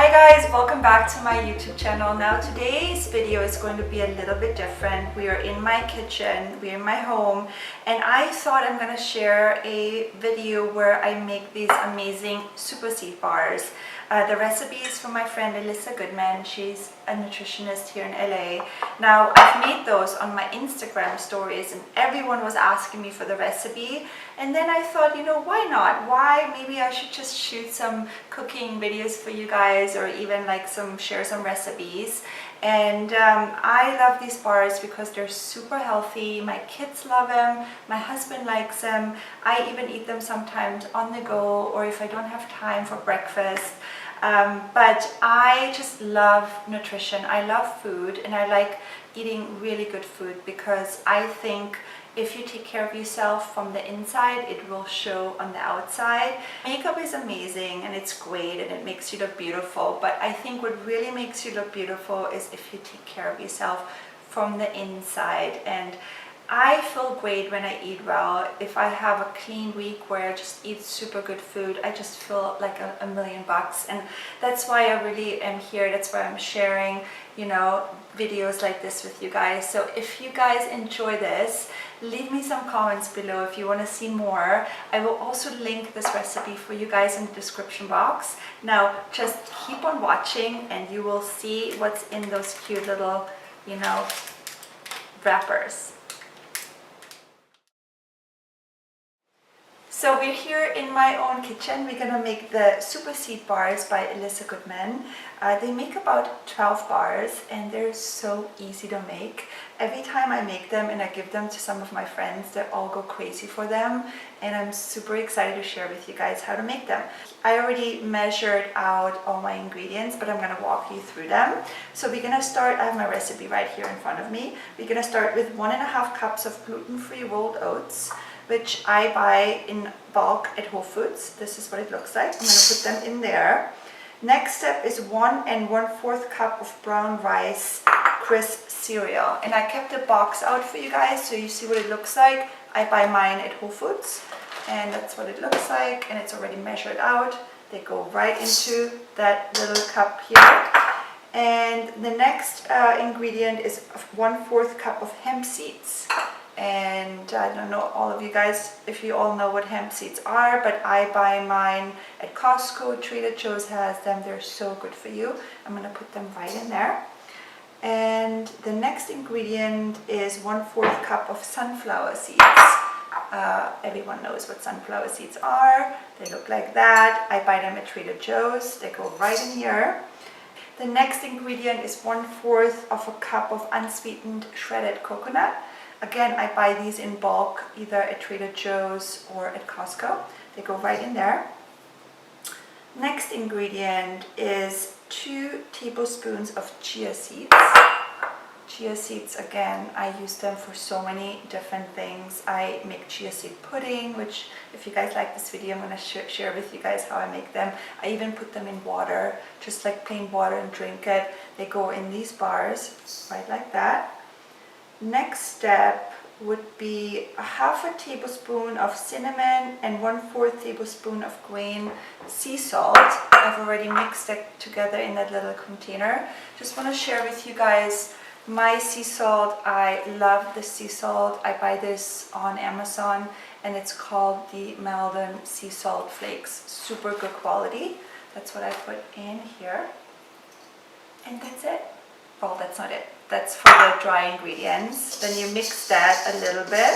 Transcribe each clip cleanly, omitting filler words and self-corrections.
Hi guys, welcome back to my YouTube channel. Now today's video is going to be a little bit different. We are in my kitchen, we're in my home, and I thought I'm going to share a video where I make these amazing super seed bars. The recipe is from my friend Elissa Goodman. She's a nutritionist here in LA. Now I've made those on my Instagram stories and everyone was asking me for the recipe, and then I thought, you know, why not? Why maybe I should just shoot some cooking videos for you guys, or even like share some recipes. And I love these bars because they're super healthy. My kids love them, my husband likes them. I even eat them sometimes on the go, or if I don't have time for breakfast. But I just love nutrition. I love food, and I like eating really good food because I think if you take care of yourself from the inside, it will show on the outside. Makeup is amazing and it's great and it makes you look beautiful, but I think what really makes you look beautiful is if you take care of yourself from the inside. And I feel great when I eat well. If I have a clean week where I just eat super good food, I just feel like a million bucks. And that's why I really am here. That's why I'm sharing, you know, videos like this with you guys. So if you guys enjoy this, leave me some comments below if you want to see more. I will also link this recipe for you guys in the description box. Now just keep on watching and you will see what's in those cute little, you know, wrappers. So we're here in my own kitchen. We're gonna make the super seed bars by Elissa Goodman. They make about 12 bars and they're so easy to make. Every time I make them and I give them to some of my friends, they all go crazy for them, and I'm super excited to share with you guys how to make them. I already measured out all my ingredients, but I'm gonna walk you through them. So we're gonna start, I have my recipe right here in front of me. We're gonna start with 1.5 cups of gluten-free rolled oats, which I buy in bulk at Whole Foods. This is what it looks like. I'm gonna put them in there. Next step is 1 1/4 cup of brown rice crisp cereal. And I kept a box out for you guys so you see what it looks like. I buy mine at Whole Foods, and that's what it looks like, and it's already measured out. They go right into that little cup here. And the next ingredient is 1/4 cup of hemp seeds. And I don't know all of you guys if you all know what hemp seeds are, but I buy mine at Costco. Trader Joe's has them. They're so good for you. I'm gonna put them right in there. And the next ingredient is 1/4 cup of sunflower seeds. Everyone knows what sunflower seeds are. They look like that. I buy them at Trader Joe's. They go right in here. The next ingredient is 1/4 of a cup of unsweetened shredded coconut. Again, I buy these in bulk either at Trader Joe's or at Costco. They go right in there. Next ingredient is 2 tablespoons of chia seeds. Chia seeds, again, I use them for so many different things. I make chia seed pudding, which if you guys like this video, I'm going to share with you guys how I make them. I even put them in water, just like plain water, and drink it. They go in these bars, right like that. Next step would be 1/2 tablespoon of cinnamon and 1/4 tablespoon of grain sea salt. I've already mixed it together in that little container. Just want to share with you guys my sea salt. I love the sea salt. I buy this on Amazon and it's called the Malden Sea Salt Flakes. Super good quality. That's what I put in here. And that's it. Well, that's not it. That's for the dry ingredients. Then you mix that a little bit.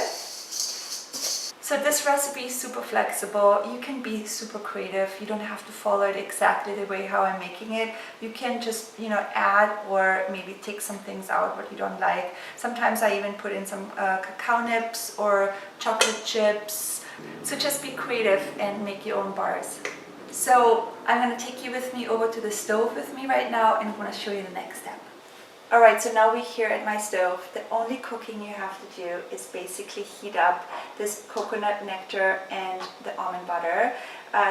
So this recipe is super flexible. You can be super creative. You don't have to follow it exactly the way how I'm making it. You can just, you know, add or maybe take some things out what you don't like. Sometimes I even put in some cacao nips or chocolate chips. So just be creative and make your own bars. So I'm going to take you with me over to the stove with me right now, and I'm going to show you the next step. Alright, so now we're here at my stove. The only cooking you have to do is basically heat up this coconut nectar and the almond butter.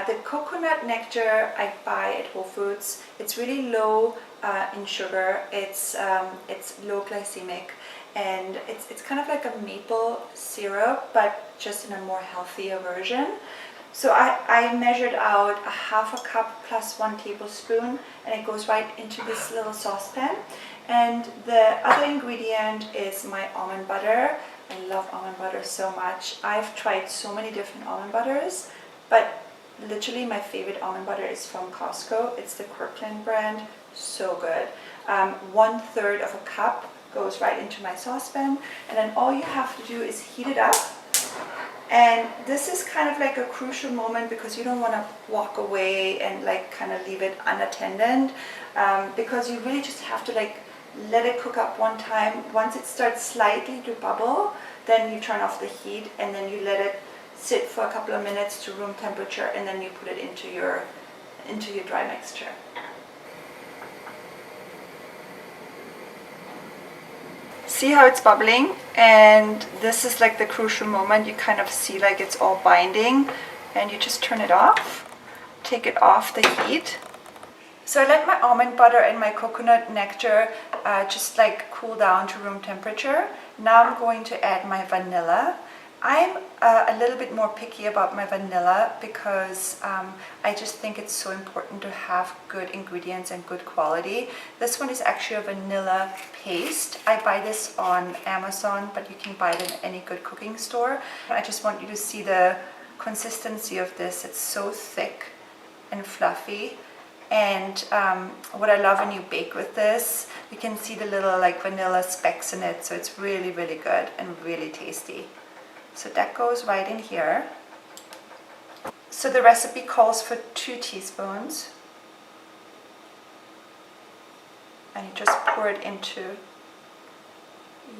The coconut nectar I buy at Whole Foods. It's really low in sugar. It's low glycemic, and it's kind of like a maple syrup, but just in a more healthier version. So I measured out a half a cup plus 1 tablespoon, and it goes right into this little saucepan. And the other ingredient is my almond butter. I love almond butter so much. I've tried so many different almond butters, but literally my favorite almond butter is from Costco. It's the Kirkland brand. So good. 1/3 of a cup goes right into my saucepan, and then all you have to do is heat it up. And this is kind of like a crucial moment because you don't want to walk away and like kind of leave it unattended, because you really just have to like let it cook up one time. Once it starts slightly to bubble, then you turn off the heat, and then you let it sit for a couple of minutes to room temperature, and then you put it into your dry mixture. See how it's bubbling? And this is like the crucial moment. You kind of see like it's all binding, and you just turn it off, take it off the heat. So I let my almond butter and my coconut nectar just like cool down to room temperature. Now I'm going to add my vanilla. I'm a little bit more picky about my vanilla because I just think it's so important to have good ingredients and good quality. This one is actually a vanilla paste. I buy this on Amazon, but you can buy it in any good cooking store. I just want you to see the consistency of this. It's so thick and fluffy. And what I love when you bake with this, you can see the little like vanilla specks in it. So it's really, really good and really tasty. So that goes right in here. So the recipe calls for 2 teaspoons. And you just pour it into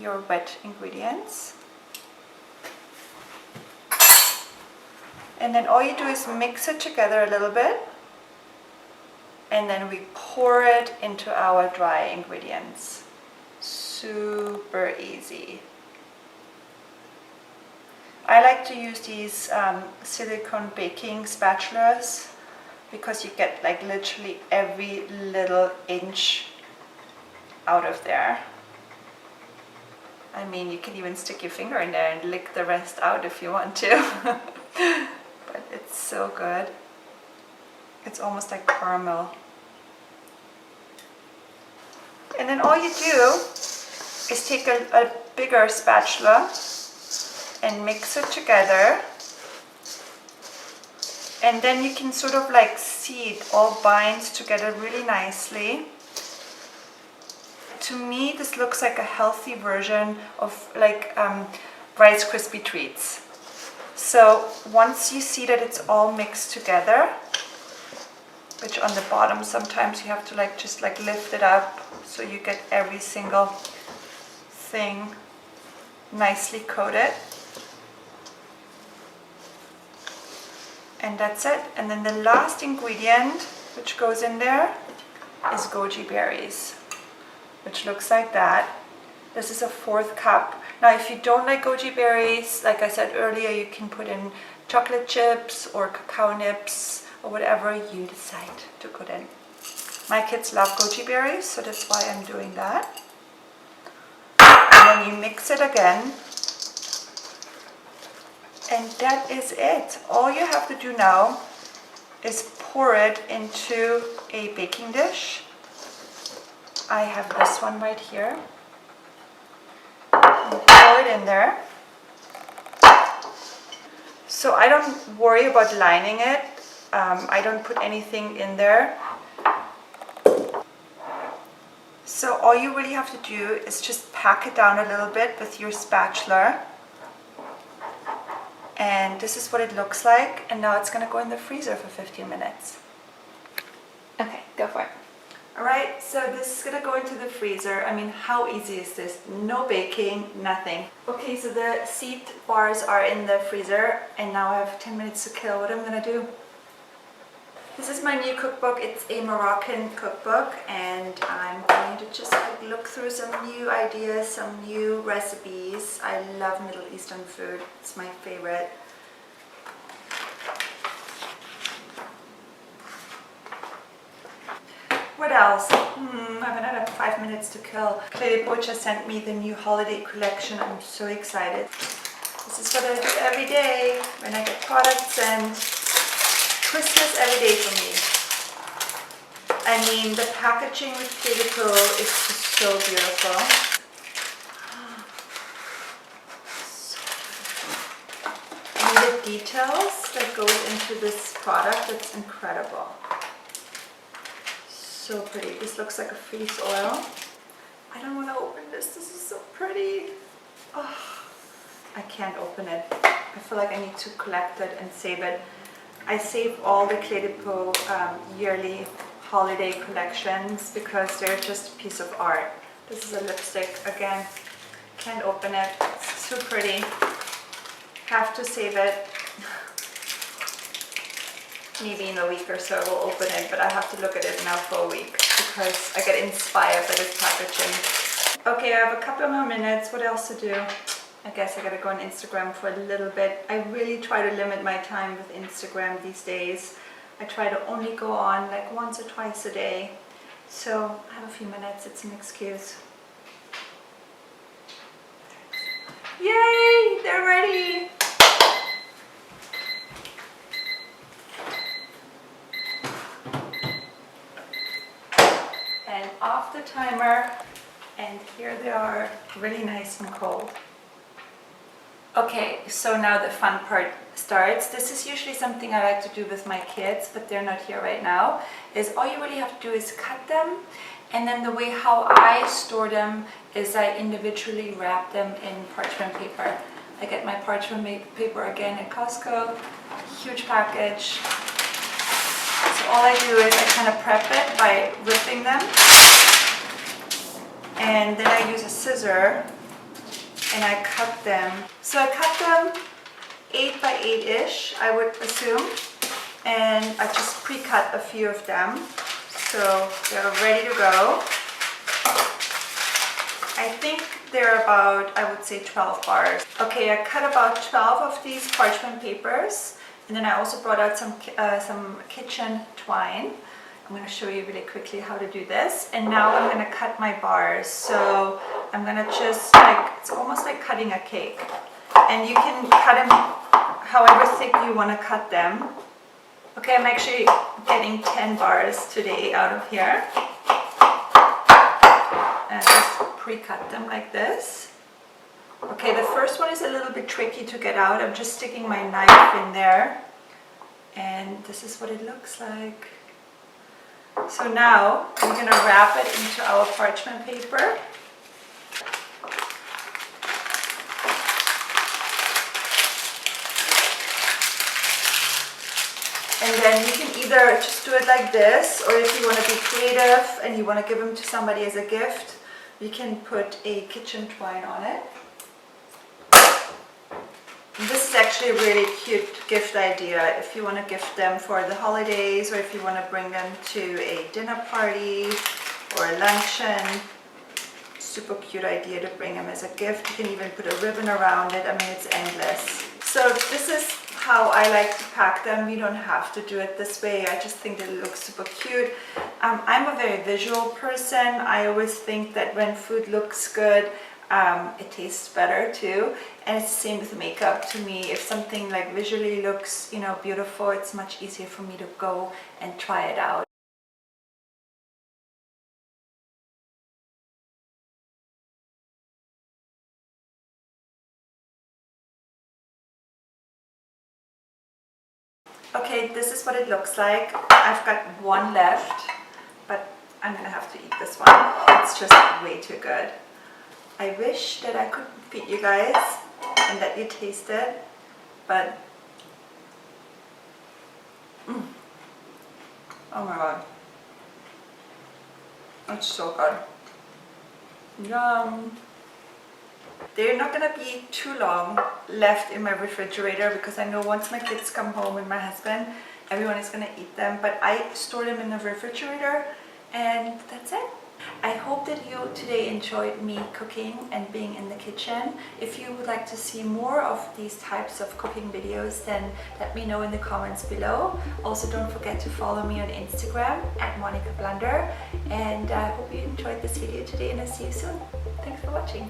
your wet ingredients. And then all you do is mix it together a little bit. And then we pour it into our dry ingredients. Super easy. I like to use these silicone baking spatulas because you get like literally every little inch out of there. I mean, you can even stick your finger in there and lick the rest out if you want to. But it's so good. It's almost like caramel. And then all you do is take a bigger spatula and mix it together, and then you can sort of like see it all binds together really nicely. To me, this looks like a healthy version of like Rice Krispie treats. So once you see that it's all mixed together, which on the bottom sometimes you have to like just like lift it up so you get every single thing nicely coated. And that's it. And then the last ingredient which goes in there is goji berries, which looks like that. This is a 1/4 cup. Now if you don't like goji berries, like I said earlier, you can put in chocolate chips or cacao nibs or whatever you decide to put in. My kids love goji berries, so that's why I'm doing that. And then you mix it again. And that is it. All you have to do now is pour it into a baking dish. I have this one right here. And pour it in there. So I don't worry about lining it. I don't put anything in there. So all you really have to do is just pack it down a little bit with your spatula. And this is what it looks like. And now it's going to go in the freezer for 15 minutes. Okay, go for it. Alright, so this is going to go into the freezer. I mean, how easy is this? No baking, nothing. Okay, so the seed bars are in the freezer, and now I have 10 minutes to kill. What I'm going to do? This is my new cookbook. It's a Moroccan cookbook, and I'm going to just like look through some new ideas, some new recipes. I love Middle Eastern food. It's my favorite. What else? I have another 5 minutes to kill. Clay Butcher sent me the new holiday collection. I'm so excited. This is what I do every day when I get products sent. Christmas every day for me. I mean, the packaging with Clear is just so beautiful. And the details that goes into this product, it's incredible. So pretty. This looks like a freeze oil. I don't want to open this. This is so pretty. Oh, I can't open it. I feel like I need to collect it and save it. I save all the Clear yearly holiday collections because they're just a piece of art. This is a lipstick. Again, can't open it. It's too pretty. Have to save it. Maybe in a week or so I will open it, but I have to look at it now for a week because I get inspired by this packaging. Okay, I have a couple more minutes. What else to do? I guess I gotta go on Instagram for a little bit. I really try to limit my time with Instagram these days. I try to only go on like once or twice a day. So I have a few minutes, it's an excuse. Yay, they're ready. And off the timer, and here they are, really nice and cold. Okay, so now the fun part starts. This is usually something I like to do with my kids, but they're not here right now. Is all you really have to do is cut them, and then the way how I store them is I individually wrap them in parchment paper. I get my parchment paper again at Costco, huge package. So all I do is I kind of prep it by ripping them, and then I use a scissor and I cut them. So I cut them 8 by 8-ish, I would assume, and I just pre-cut a few of them, so they're ready to go. I think they're about, I would say 12 bars. Okay, I cut about 12 of these parchment papers, and then I also brought out some kitchen twine. I'm going to show you really quickly how to do this. And now I'm going to cut my bars. So I'm going to just like, it's almost like cutting a cake. And you can cut them however thick you want to cut them. Okay, I'm actually getting 10 bars today out of here. And I just pre-cut them like this. Okay, the first one is a little bit tricky to get out. I'm just sticking my knife in there. And this is what it looks like. So now we're going to wrap it into our parchment paper. And then you can either just do it like this, or if you want to be creative and you want to give them to somebody as a gift, you can put a kitchen twine on it. And this is actually a really cute gift idea if you want to gift them for the holidays, or if you want to bring them to a dinner party or a luncheon. Super cute idea to bring them as a gift. You can even put a ribbon around it. I mean, it's endless. So this is how I like to pack them. You don't have to do it this way. I just think it looks super cute. I'm a very visual person. I always think that when food looks good, it tastes better too. And it's the same with makeup to me. If something like visually looks, you know, beautiful, it's much easier for me to go and try it out. Okay, this is what it looks like. I've got one left, but I'm gonna have to eat this one. It's just way too good. I wish that I could feed you guys and let you taste it, but oh my god, it's so good. Yum. They're not gonna be too long left in my refrigerator because I know once my kids come home with my husband, everyone is gonna eat them, but I store them in the refrigerator and that's it. I hope that you today enjoyed me cooking and being in the kitchen. If you would like to see more of these types of cooking videos, then let me know in the comments below. Also, don't forget to follow me on Instagram at Monika Blunder. And I hope you enjoyed this video today, and I'll see you soon. Thanks for watching.